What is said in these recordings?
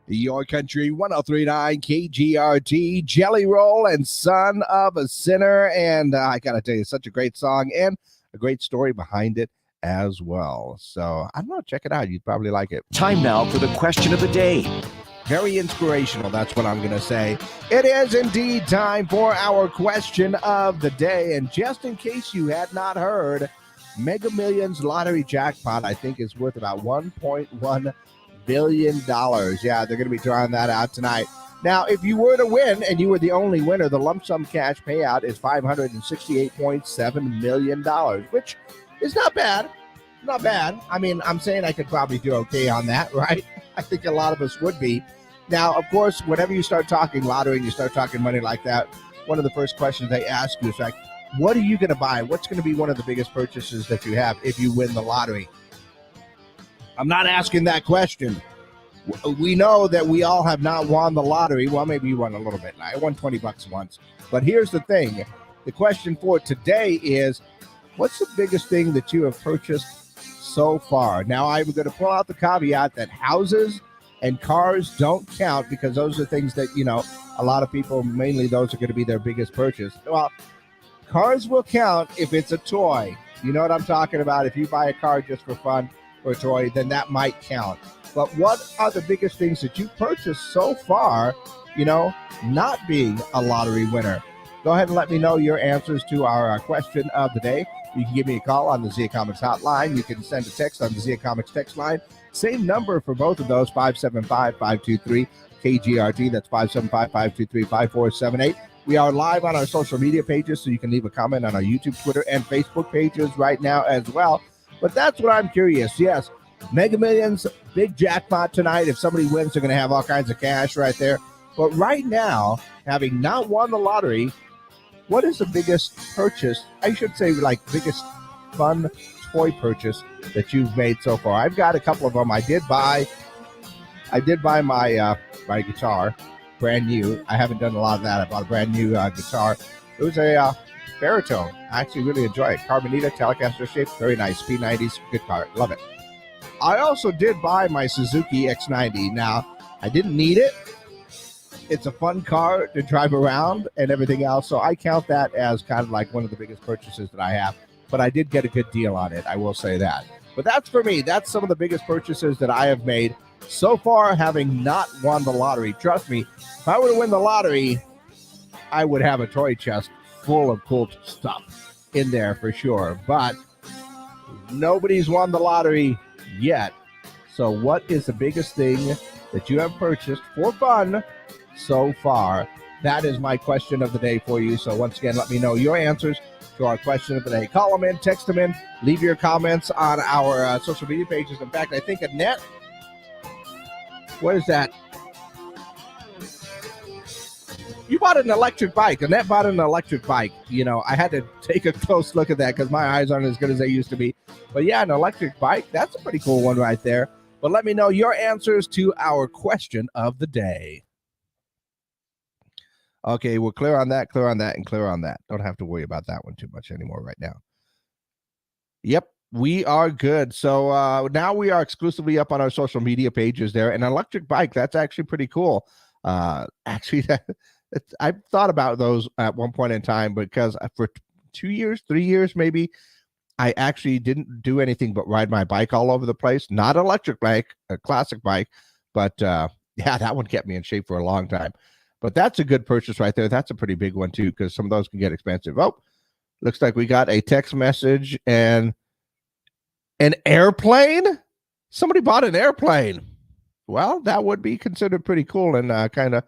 Your Country 1039 KGRT, Jelly Roll and Son of a Sinner. And I got to tell you, such a great song and a great story behind it as well. So I don't know, check it out. You'd probably like it. Time now for the question of the day. Very inspirational, that's what I'm going to say. It is indeed time for our question of the day. And just in case you had not heard, Mega Millions lottery jackpot, I think, is worth about $1.1 billion. Yeah, they're going to be drawing that out tonight. Now, if you were to win and you were the only winner, the lump sum cash payout is $568.7 million, which is not bad. Not bad. I mean, I'm saying I could probably do okay on that, right? I think a lot of us would be. Now, of course, whenever you start talking lottery and you start talking money like that, one of the first questions they ask you is like, what are you going to buy? What's going to be one of the biggest purchases that you have if you win the lottery? I'm not asking that question. We know that we all have not won the lottery. Well, maybe you won a little bit. I won $20 once. But here's the thing. The question for today is, what's the biggest thing that you have purchased so far? Now, I'm going to pull out the caveat that houses and cars don't count because those are things that, you know, a lot of people, mainly those are going to be their biggest purchase. Well, cars will count if it's a toy. You know what I'm talking about? If you buy a car just for fun or a toy, then that might count. But what are the biggest things that you purchased so far, you know, not being a lottery winner? Go ahead and let me know your answers to our question of the day. You can give me a call on the Zia Comics hotline. You can send a text on the Zia Comics text line. Same number for both of those, 575-523-KGRT. That's 575-523-5478. We are live on our social media pages, so you can leave a comment on our YouTube, Twitter, and Facebook pages right now as well. But that's what I'm curious. Yes, Mega Millions, big jackpot tonight. If somebody wins, they're going to have all kinds of cash right there. But right now, having not won the lottery, what is the biggest purchase, I should say, like biggest fun toy purchase that you've made so far? I've got a couple of them. I did buy my my guitar, brand new. I haven't done a lot of that. I bought a brand new guitar. It was a baritone. I actually really enjoy it. Carbonita, Telecaster shape, very nice. P90s, good car, love it. I also did buy my Suzuki X90. Now, I didn't need it. It's a fun car to drive around and everything else, so I count that as kind of like one of the biggest purchases that I have. But I did get a good deal on it, I will say that. But that's for me. That's some of the biggest purchases that I have made so far, having not won the lottery. Trust me, if I were to win the lottery, I would have a toy chest full of cool stuff in there for sure. But nobody's won the lottery yet. So what is the biggest thing that you have purchased for fun so far? That is my question of the day for you. So once again, let me know your answers to our question of the day. Call them in, text them in, leave your comments on our social media pages. In fact, I think Annette, what is that? You bought an electric bike. Annette bought an electric bike. You know, I had to take a close look at that because my eyes aren't as good as they used to be. But yeah, an electric bike, that's a pretty cool one right there. But let me know your answers to our question of the day. Okay, we're clear on that, and clear on that. Don't have to worry about that one too much anymore right now. Yep, we are good. So now we are exclusively up on our social media pages there. An electric bike, that's actually pretty cool. Actually, I've thought about those at one point in time because for 2 years, 3 years maybe, I actually didn't do anything but ride my bike all over the place. Not electric bike, a classic bike, but yeah, that one kept me in shape for a long time. But that's a good purchase right there. That's a pretty big one too, because some of those can get expensive. Oh, looks like we got a text message and an airplane. Somebody bought an airplane. Well, that would be considered pretty cool and kind of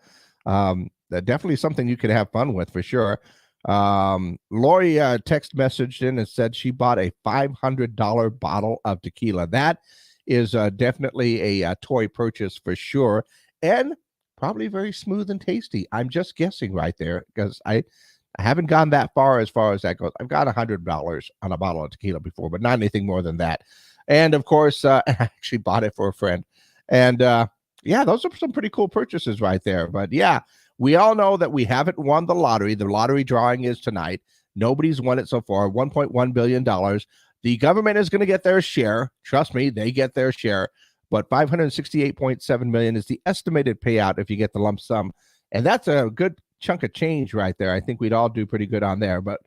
definitely something you could have fun with for sure. Lori text messaged in and said she bought a $500 bottle of tequila. That is definitely a toy purchase for sure, and probably very smooth and tasty. I'm just guessing right there because I haven't gone that far as that goes. I've got $100 on a bottle of tequila before, but not anything more than that. And of course, I actually bought it for a friend. And yeah, those are some pretty cool purchases right there. But yeah, we all know that we haven't won the lottery. The lottery drawing is tonight. Nobody's won it so far. $1.1 billion. The government is going to get their share. Trust me, they get their share. but $568.7 million is the estimated payout if you get the lump sum. And that's a good chunk of change right there. I think we'd all do pretty good on there, but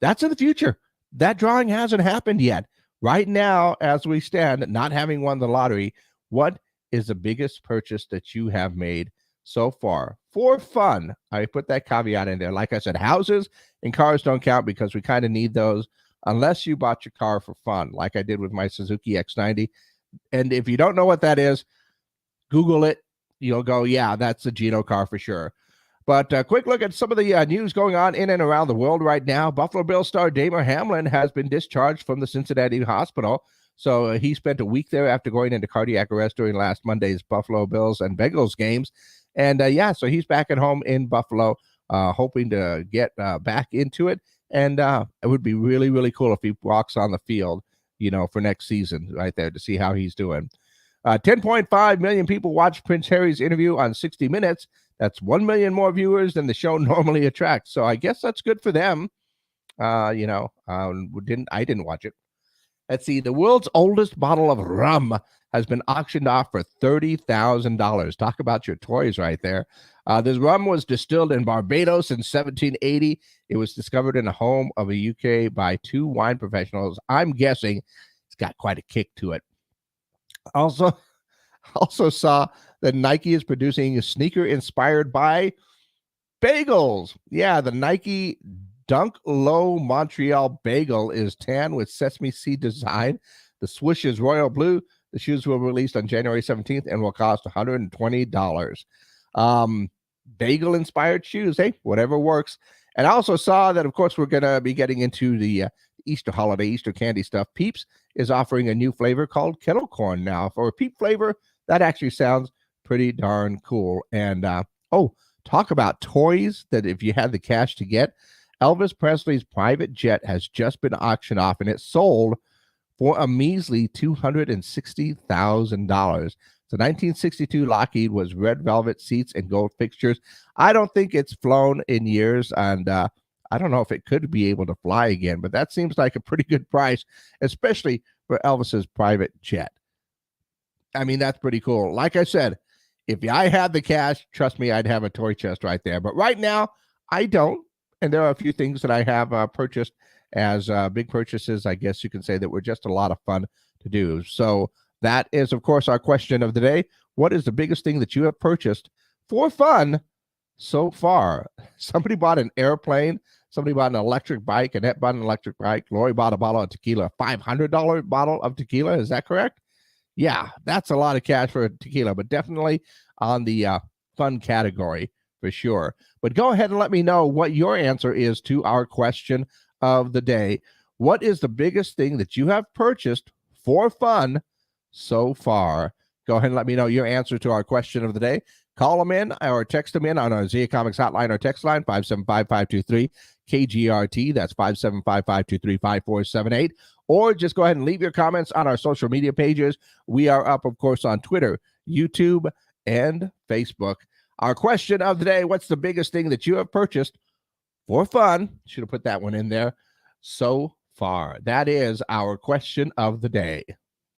that's in the future. That drawing hasn't happened yet. Right now, as we stand, not having won the lottery, what is the biggest purchase that you have made so far for fun? I put that caveat in there. Like I said, houses and cars don't count because we kind of need those unless you bought your car for fun, like I did with my Suzuki X90. And if you don't know what that is, Google it. You'll go, yeah, that's a Gino car for sure. But a quick look at some of the news going on in and around the world right now. Buffalo Bills star Damar Hamlin has been discharged from the Cincinnati hospital. So he spent a week there after going into cardiac arrest during last Monday's Buffalo Bills and Bengals games. And so he's back at home in Buffalo, hoping to get back into it. And it would be really, really cool if he walks on the field, for next season right there to see how he's doing. 10.5 million people watched Prince Harry's interview on 60 Minutes. That's 1 million more viewers than the show normally attracts. So I guess that's good for them. I didn't watch it. Let's see. The world's oldest bottle of rum has been auctioned off for $30,000. Talk about your toys right there. This rum was distilled in Barbados in 1780. It was discovered in a home of a UK by two wine professionals. I'm guessing it's got quite a kick to it. Also saw that Nike is producing a sneaker inspired by bagels. Yeah, the Nike Dunk Low Montreal bagel is tan with sesame seed design. The swoosh is royal blue. The shoes were released on January 17th and will cost $120. Bagel inspired shoes. Hey, whatever works. And I also saw that, of course, we're going to be getting into the Easter holiday, Easter candy stuff. Peeps is offering a new flavor called kettle corn now. For a Peep flavor, that actually sounds pretty darn cool. And, talk about toys that if you had the cash to get, Elvis Presley's private jet has just been auctioned off, and it sold for a measly $260,000. The 1962 Lockheed was red velvet seats and gold fixtures. I don't think it's flown in years, and I don't know if it could be able to fly again, but that seems like a pretty good price, especially for Elvis's private jet. I mean, that's pretty cool. Like I said, if I had the cash, trust me, I'd have a toy chest right there. But right now, I don't. And there are a few things that I have purchased as big purchases, I guess you can say, that were just a lot of fun to do. So that is, of course, our question of the day. What is the biggest thing that you have purchased for fun so far? Somebody bought an airplane. Somebody bought an electric bike. Annette bought an electric bike. Lori bought a bottle of tequila, a $500 bottle of tequila. Is that correct? Yeah, that's a lot of cash for tequila, but definitely on the fun category for sure. But go ahead and let me know what your answer is to our question of the day. What is the biggest thing that you have purchased for fun so far? Go ahead and let me know your answer to our question of the day. Call them in or text them in on our Zia Comics hotline or text line, 575-523-KGRT. That's 575-523-5478. Or just go ahead and leave your comments on our social media pages. We are up, of course, on Twitter, YouTube, and Facebook. Our question of the day, what's the biggest thing that you have purchased for fun? Should have put that one in there so far. That is our question of the day.